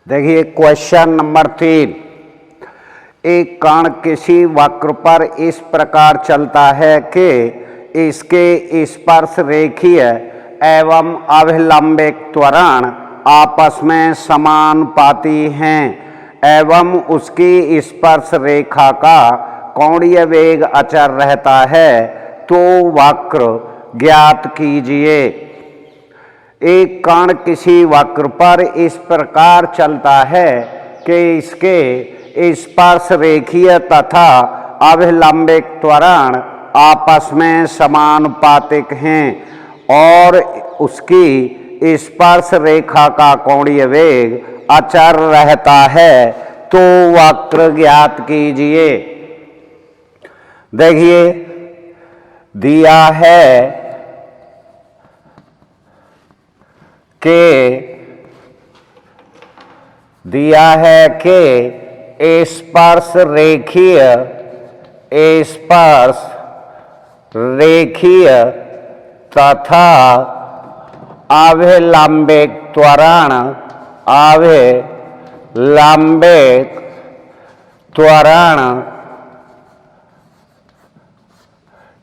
देखिए question number 3। एक कण किसी वक्र पर इस प्रकार चलता है कि इसके स्पर्श रेखीय एवं अभिलंबिक त्वरण आपस में समानुपाती हैं एवं उसकी स्पर्श रेखा का कोणीय वेग अचर रहता है, तो वक्र ज्ञात कीजिए। एक कण किसी वक्र पर इस प्रकार चलता है कि इसके स्पर्श रेखीय तथा अभिलंबिक त्वरण आपस में समानुपातिक हैं और उसकी स्पर्श रेखा का कोणीय वेग अचर रहता है, तो वक्र ज्ञात कीजिए। देखिए दिया है कि स्पर्श रेखीय तथा अभिलंबिक त्वरण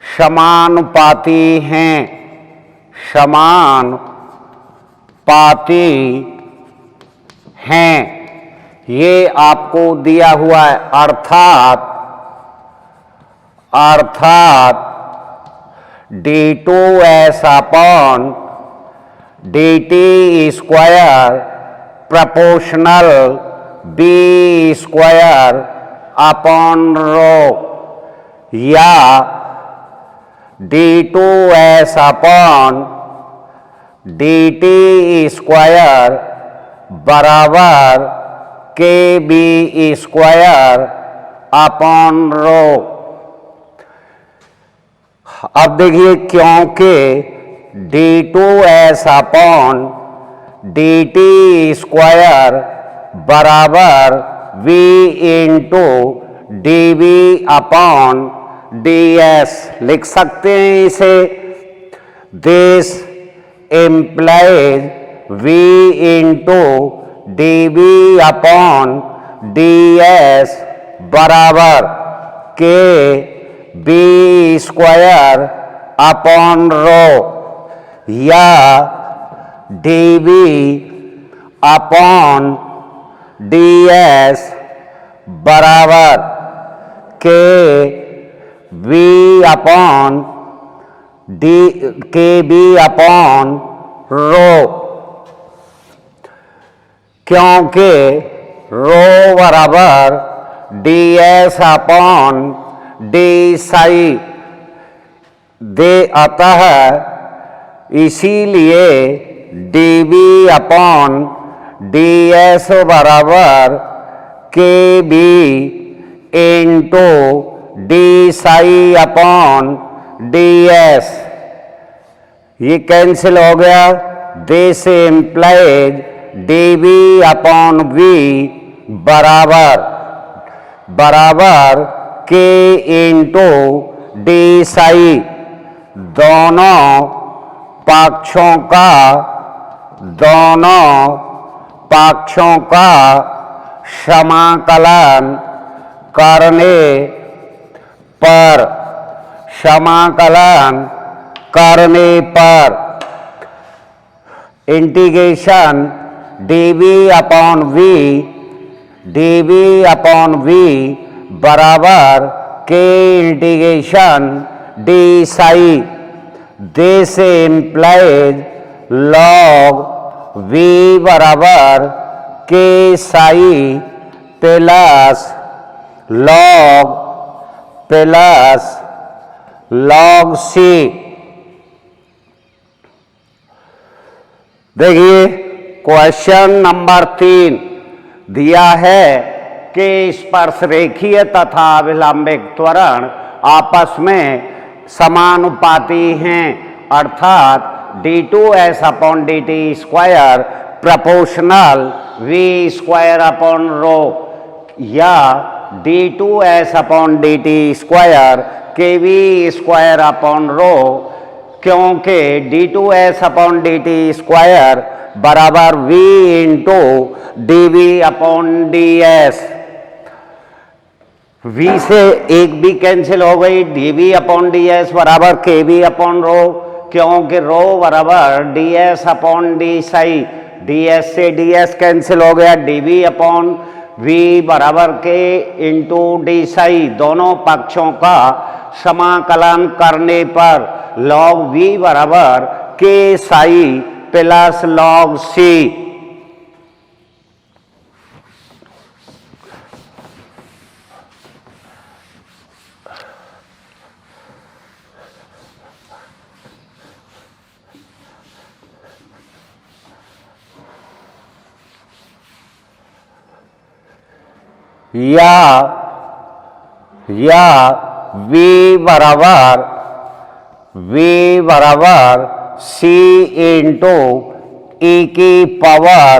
समानुपाती हैं। ये आपको दिया हुआ है, अर्थात d2s upon dt square proportional b square upon रो, या d2s अपॉन dt स्क्वायर बराबर kb स्क्वायर अपॉन रो। अब देखिए, क्योंकि d2s अपॉन dt स्क्वायर बराबर v into dv upon ds लिख सकते हैं इसे। This implies v into dv upon ds बराबर k b स्क्वायर अपॉन रो, या dv अपॉन ds बराबर k b अपॉन रो, क्योंकि रो बराबर ds अपॉन डी साई दे अतः इसीलिए dv अपॉन ds बराबर kb into D psi upon ds। ये cancel हो गया। This implies dv upon v बराबर k इंटू डी साई, दोनों पक्षों का समाकलन करने पर इंटीग्रेशन dv अपॉन v बराबर k integration D Sai. This implies log v बराबर k Sai plus log c। देखिए क्वेश्चन नंबर 3 दिया है कि स्पर्श रेखीय तथा अभिलंबिक त्वरण आपस में समानुपाती हैं, अर्थात d2s upon dt square proportional v square upon रो, या d2s upon dt square kv square upon rho, क्योंकि d2s अपॉन dt स्क्वायर बराबर v into dv upon ds। v से एक भी कैंसिल हो गई, dv अपॉन ds बराबर kv अपॉन रो, क्योंकि रो बराबर ds upon d Sai, ds से ds कैंसिल हो गया, dv अपॉन v बराबर के इंटू डी साई। दोनों पक्षों का समाकलन करने पर log v बराबर के साई प्लस log c। या v बराबर c इंटू e की पावर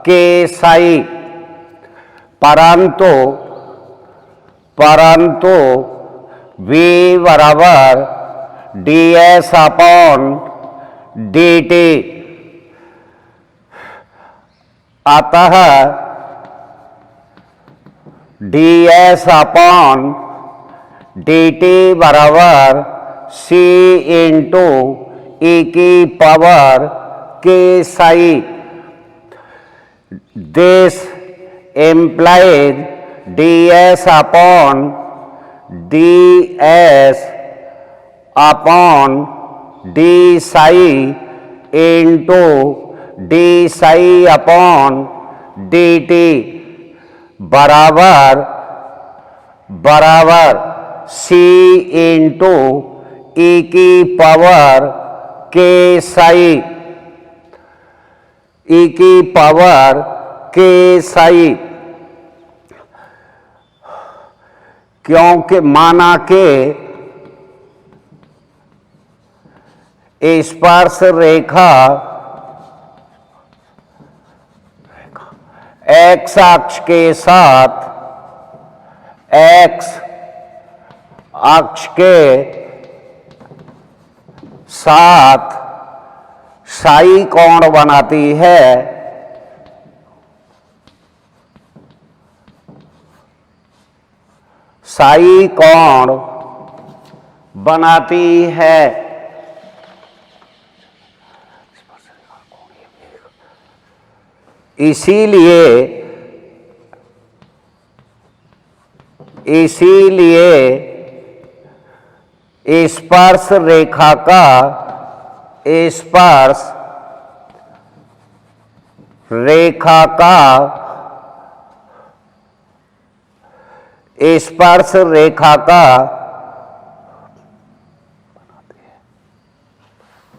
के साई, परंतु v बराबर ds अपॉन dt। अतः ds अपॉन dt बराबर c इंटू e की पावर के Sai. This implies ds upon d psi into d psi upon dt बराबर c इंटू e की पावर के साई, e की पावर के साई। क्योंकि माना के स्पर्श रेखा x अक्ष के साथ x अक्ष के साथ साई कोण बनाती है, साई कोण बनाती है। इसीलिए स्पर्श रेखा का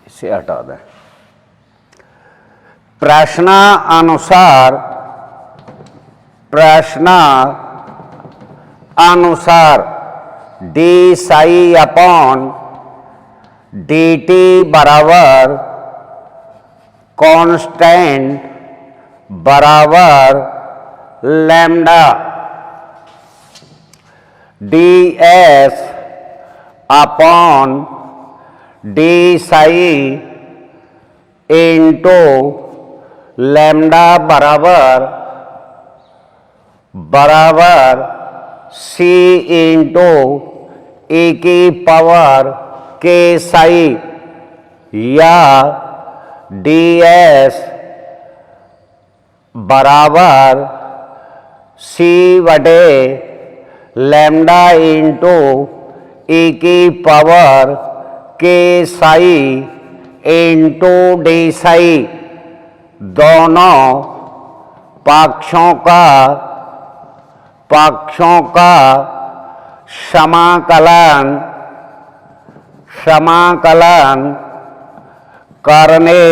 इसे हटा दें। प्रश्नानुसार d psi upon d t बराबर कांस्टेंट बराबर lambda d s upon d psi into lambda बराबर सी इंटू ए की पावर के साई, या डी एस बराबर सी बटे लैम्डा इंटू ए की पावर के साई इंटू डी साई। दोनों पक्षों का समाकलन करने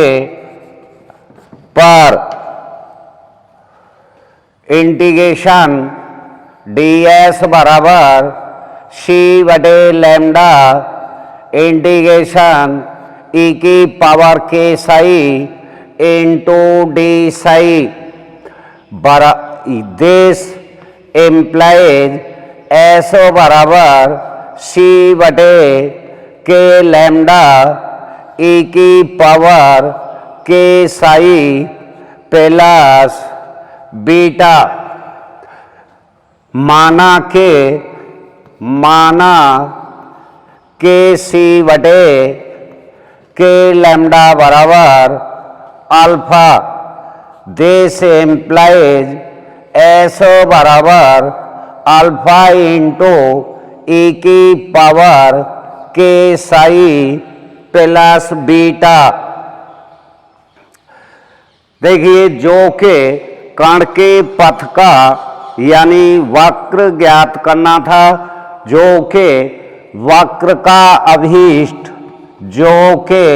पर इंटीग्रेशन डी एस बराबर सी बटे लैम्डा इंटीग्रेशन ई की पावर के Sai into D Sai. This implies S बराबर सी बटे के लैम्डा ई की पावर के साई प्लस बीटा माना के सी बटे के लैम्डा बराबर अल्फा। दिस एम्प्लाइज एस बराबर अल्फा इंटू ई की पावर के साई प्लस बीटा। देखिए, जो के कण के पथ का यानी वक्र ज्ञात करना था, जो के वक्र का अभीष्ट, जो के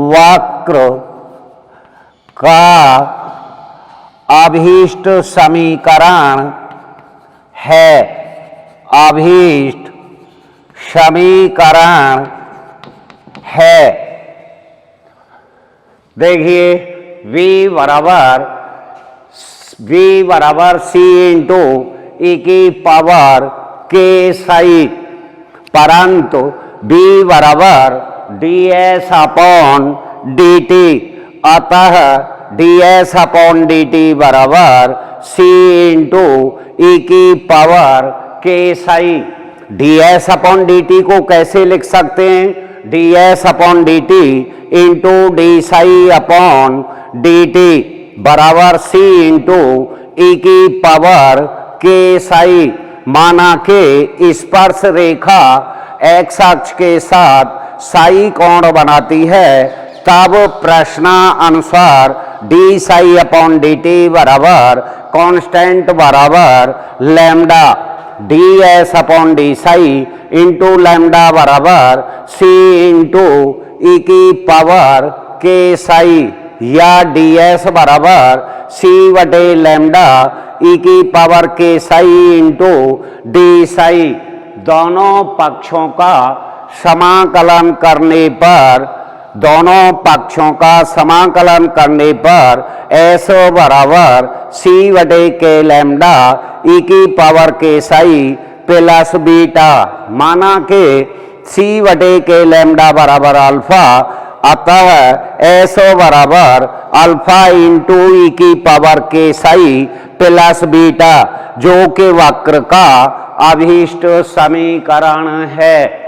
वक्र का अभीष्ट समीकरण है, अभीष्ट समीकरण है। देखिए, v बराबर सी इंटू ई की पावर के साई, परंतु b बराबर ds अपॉन dt, अतः ds अपॉन dt बराबर c इंटू ई की पावर के साई। ds अपॉन dt को कैसे लिख सकते हैं? ds upon dt into D psi upon d t बराबर सी इंटू ई की पावर के साई। माना के स्पर्श रेखा एक्स अक्ष के साथ साई कोण बनाती है, तब प्रश्नानुसार d psi upon d t बराबर कांस्टेंट बराबर lambda d s upon d psi into lambda बराबर सी इंटू ई की पावर के साई, या डी एस बराबर सी बटे लैम्डा ई की पावर के साई इंटू डी साई। दोनों पक्षों का समाकलन करने पर, दोनों पक्षों का समाकलन करने पर एस बराबर सी बटे के लैम्डा ई की पावर के साई प्लस बीटा। माना के सी बटे के लैम्डा बराबर अल्फा, अतः एस बराबर अल्फा इंटू ई की पावर के साई प्लस बीटा, जो कि वक्र का अभीष्ट समीकरण है।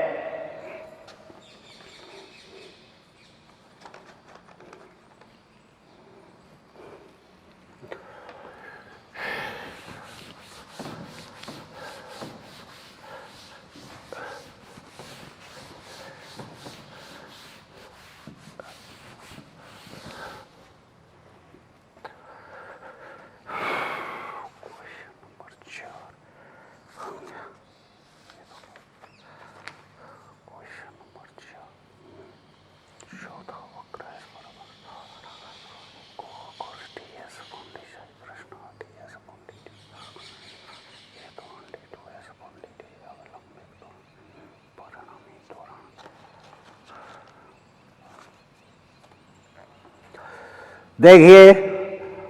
देखिए,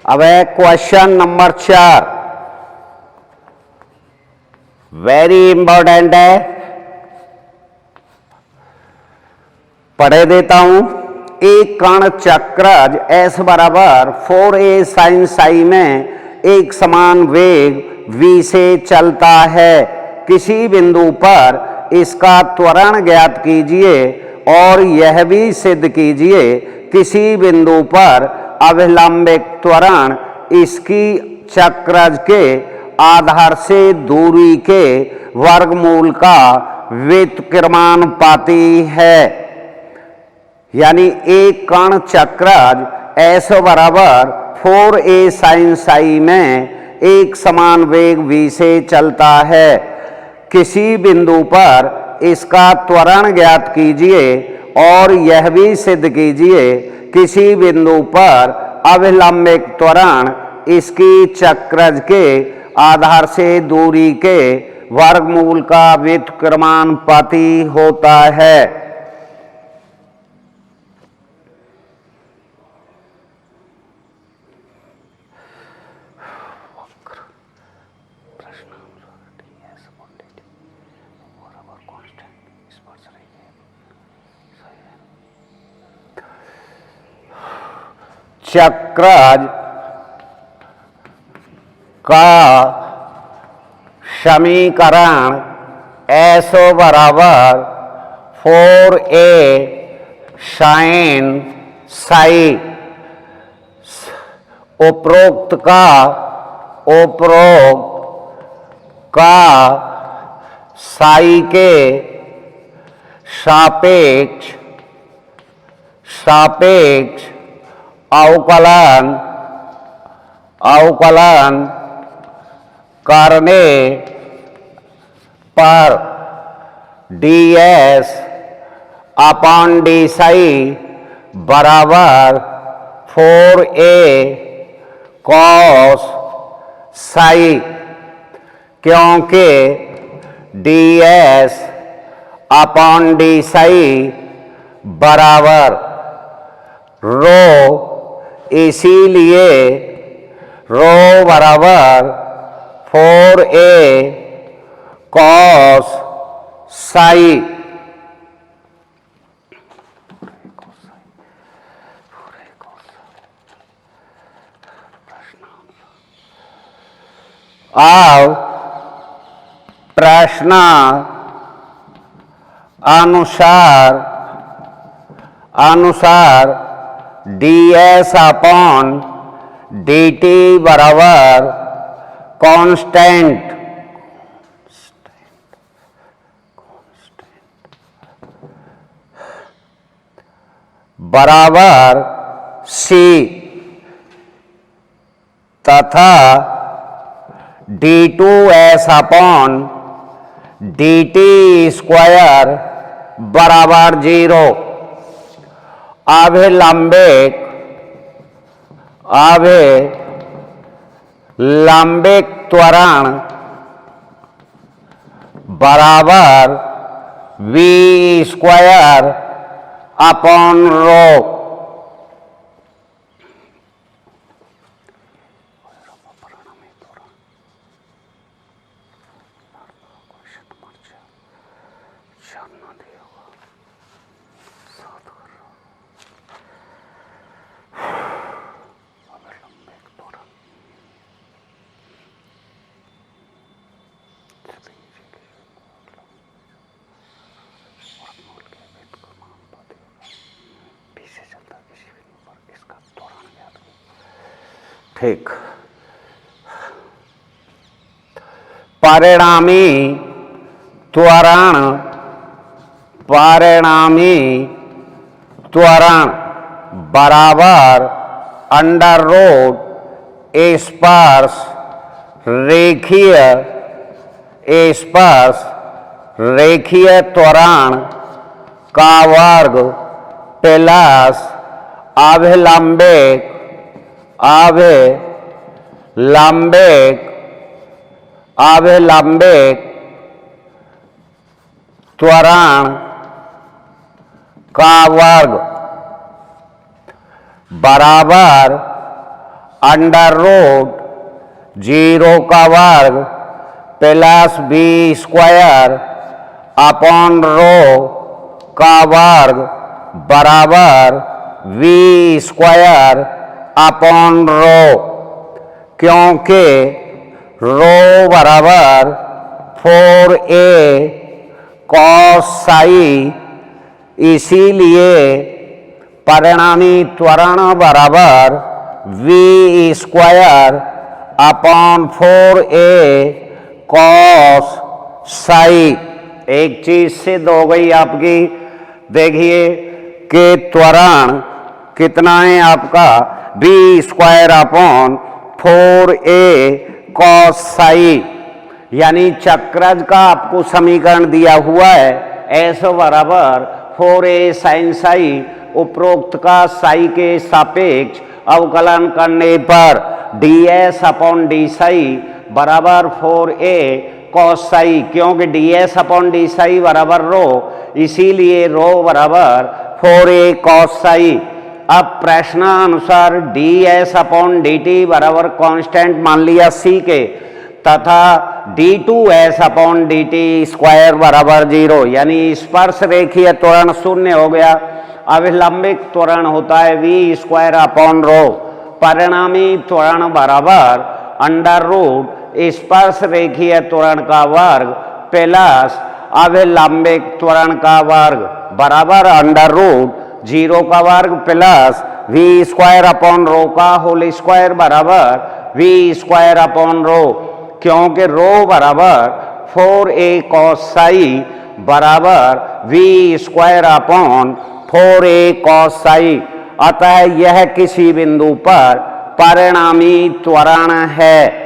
अब है क्वेश्चन नंबर 4, वेरी इंपॉर्टेंट है, पढ़े देता हूं। एक कण चक्रज s बराबर 4a साइन साई में एक समान वेग v से चलता है। किसी बिंदु पर इसका त्वरण ज्ञात कीजिए और यह भी सिद्ध कीजिए किसी बिंदु पर अभिलंबित त्वरण इसकी चक्रज के आधार से दूरी के वर्गमूल का व्युत्क्रमानुपाती है। यानी एक कण चक्रज s बराबर 4a साइन साई में एक समान वेग v से चलता है। किसी बिंदु पर इसका त्वरण ज्ञात कीजिए और यह भी सिद्ध कीजिए किसी बिंदु पर अभिलंबित त्वरण इसकी चक्रज के आधार से दूरी के वर्गमूल का व्युत्क्रमानुपाती होता है। चक्रज का समीकरण एसो बराबर 4a साइन साई, उपरोक्त का साई के सापेक्ष अवकलन करने पर ds अपॉन डी साई बराबर 4a कॉस साई, क्योंकि ds अपॉन डी साई बराबर रो, इसीलिए रो बराबर 4a कॉस साई। अब प्रश्न अनुसार ds अपॉन dt बराबर कांस्टेंट बराबर c तथा d2s अपॉन dt स्क्वायर बराबर 0। लंबिक त्वरण बराबर v स्क्वायर अपॉन रो। ठीक, परिणामी त्वरण बराबर अंडर रूट स्पर्श रेखीय त्वरण का वर्ग प्लस अभिलंबिक त्वरण का वर्ग बराबर अंडर रूट 0 का वर्ग plus b square upon rho का वर्ग बराबर v स्क्वायर अपॉन रो, क्योंकि रो बराबर 4a कॉस साई, इसीलिए परिणामी त्वरण बराबर v square upon 4a cos psi. एक चीज सिद्ध हो गई आपकी, देखिए कि त्वरण कितना है आपका b square upon 4a cos psi, यानी चक्रज का आपको समीकरण दिया हुआ है s बराबर 4a साइन साई, उपरोक्त का साई के सापेक्ष अवकलन करने पर ds अपॉन डी साई बराबर 4a कॉस साई, क्योंकि ds अपॉन डी साई बराबर रो, इसीलिए रो बराबर 4a कॉस साई। अब प्रश्नानुसार ds अपॉन dt बराबर कांस्टेंट मान लिया c के, तथा d2s अपॉन dt स्क्वायर बराबर 0, यानी स्पर्श रेखीय त्वरण शून्य हो गया। अभिलंबिक त्वरण होता है v स्क्वायर अपॉन रो, परिणामी त्वरण बराबर अंडर रूट स्पर्श रेखीय त्वरण का वर्ग प्लस अभिलंबिक त्वरण का वर्ग बराबर अंडर रूट 0 का वर्ग plus v square upon rho का होल स्क्वायर बराबर वी स्क्वायर अपॉन रो, क्योंकि रो बराबर 4a cos साई बराबर v square upon 4a cos psi. अतः यह किसी बिंदु पर परिणामी त्वरण है।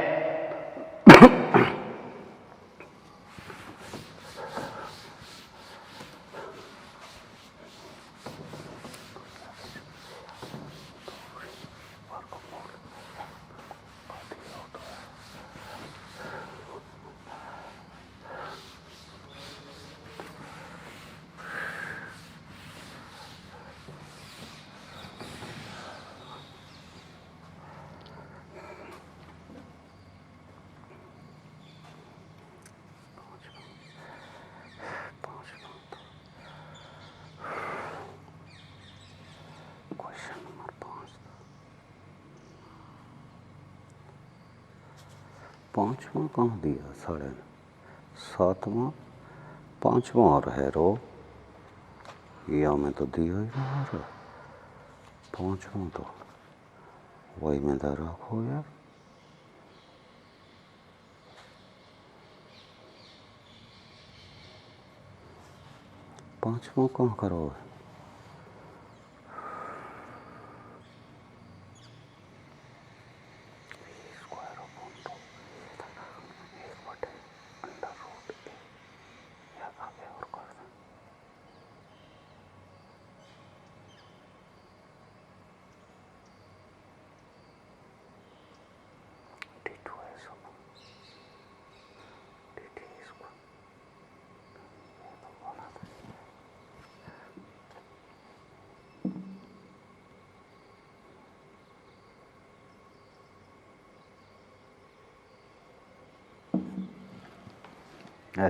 पांचवा कहाँ दिया? 7वां 5वां और है रो, ये हमें तो दिया ही नहीं। 5वां तो वही में तो रखो यार। पांचवां कहाँ करो?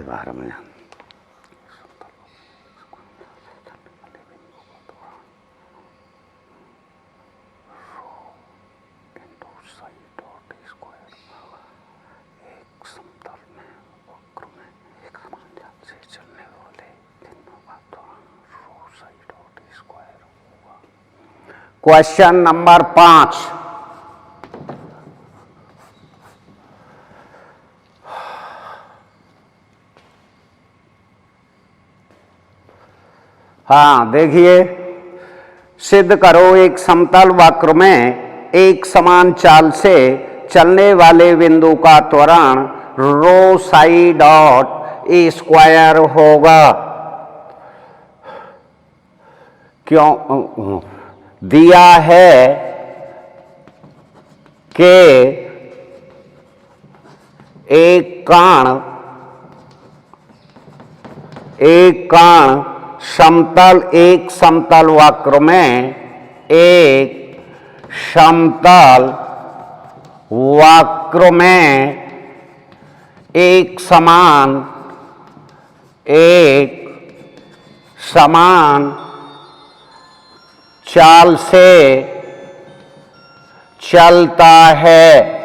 बाहर में क्वेश्चन नंबर 5। हाँ देखिए, सिद्ध करो एक समतल वक्र में एक समान चाल से चलने वाले बिंदु का त्वरण रो साई डॉट ए स्क्वायर होगा। क्यों दिया है कि एक कण एक समतल वक्र में एक समान चाल से चलता है।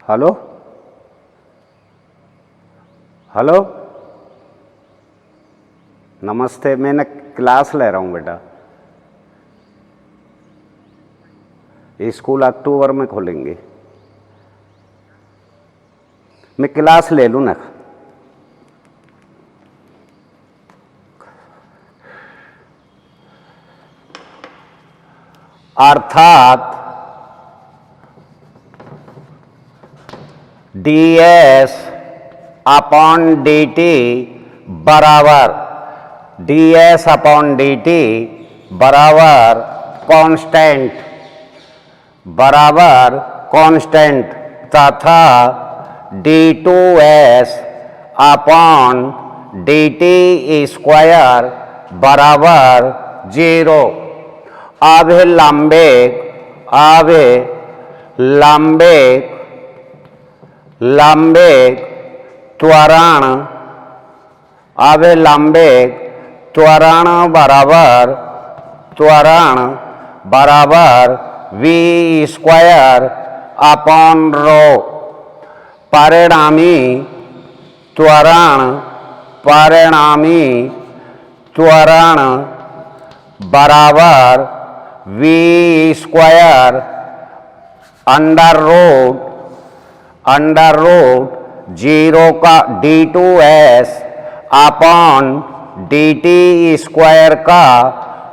हेलो हेलो नमस्ते, मैंने क्लास ले रहा हूँ बेटा। स्कूल अक्टूबर में खोलेंगे, मैं क्लास ले लूँ ना। अर्थात ds अपॉन dt बराबर कांस्टेंट तथा d2s अपॉन dt स्क्वायर बराबर 0। लंबिक त्वरण, अभिलंबिक त्वरण बराबर वी स्क्वायर अपॉन रो। परिणामी त्वरण बराबर वी स्क्वायर अंडर रूट 0 का d2s अपॉन dt स्क्वायर का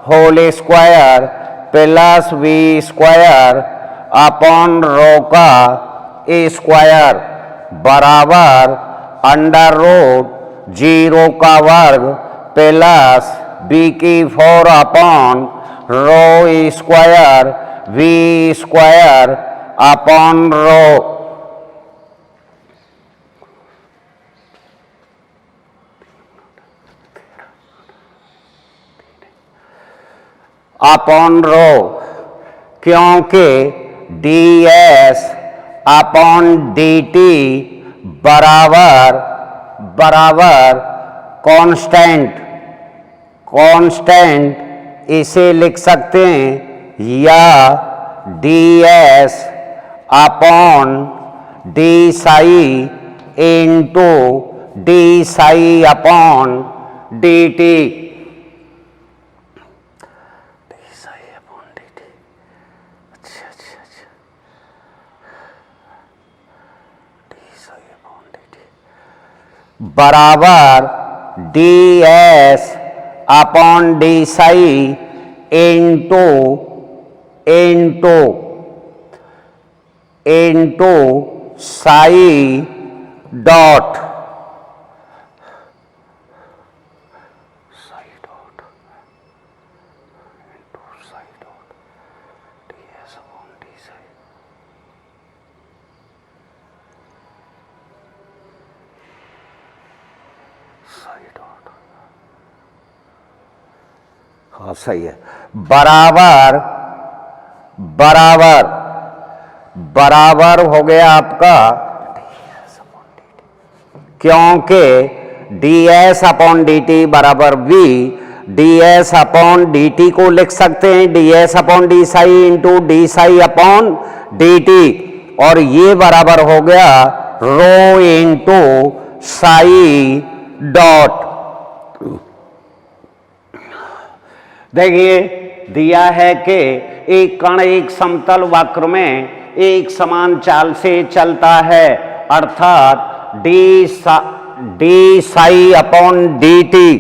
whole square plus v square upon rho का स्क्वायर बराबर अंडर रूट 0 का वर्ग प्लस बी की 4 upon rho square v square upon rho. Upon rho, क्योंकि ds अपॉन dt बराबर constant इसे लिख सकते हैं, या ds upon d psi into d psi upon dt। बराबर ds upon d psi into psi dot ds upon d psi. हाँ सही है। बराबर हो गया आपका, क्योंकि ds अपॉन dt बराबर v, ds अपॉन dt को लिख सकते हैं ds upon d psi into D psi upon dt, और ये बराबर हो गया रो इंटू साई डॉट। देखिए दिया है कि एक कण एक समतल वक्र में एक समान चाल से चलता है, अर्थात d psi upon d t,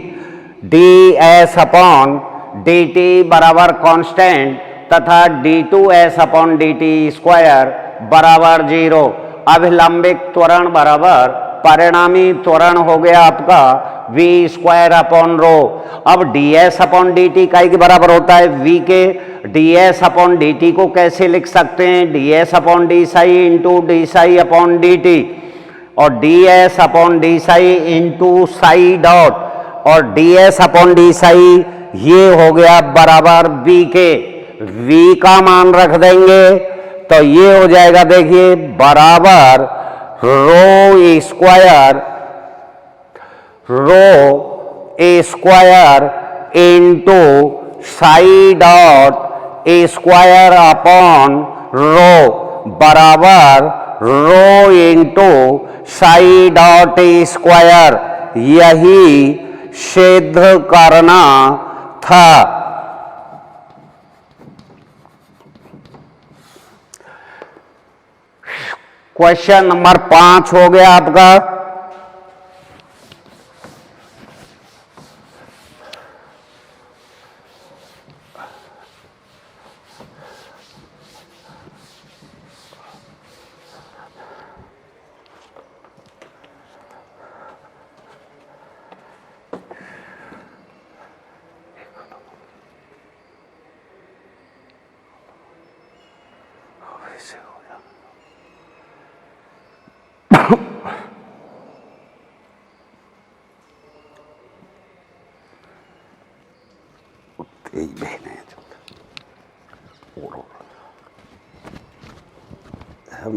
d s upon d t बराबर कांस्टेंट तथा d two s upon d t square बराबर 0। अभिलंबिक त्वरण बराबर परिणामी त्वरण हो गया आपका वी स्क्वायर अपॉन रो। अब ds अपॉन डी टी का के बराबर होता है v के, ds अपॉन डी टी को कैसे लिख सकते हैं, ds upon d psi into D psi upon d T, और ds upon d psi into psi dot, और ds अपॉन डी साई ये हो गया बराबर v के। v का मान रख देंगे तो ये हो जाएगा, देखिए बराबर rho square into psi dot square upon rho बराबर rho into psi dot square. यही सिद्ध करना था। क्वेश्चन नंबर 5 हो गया आपका। हम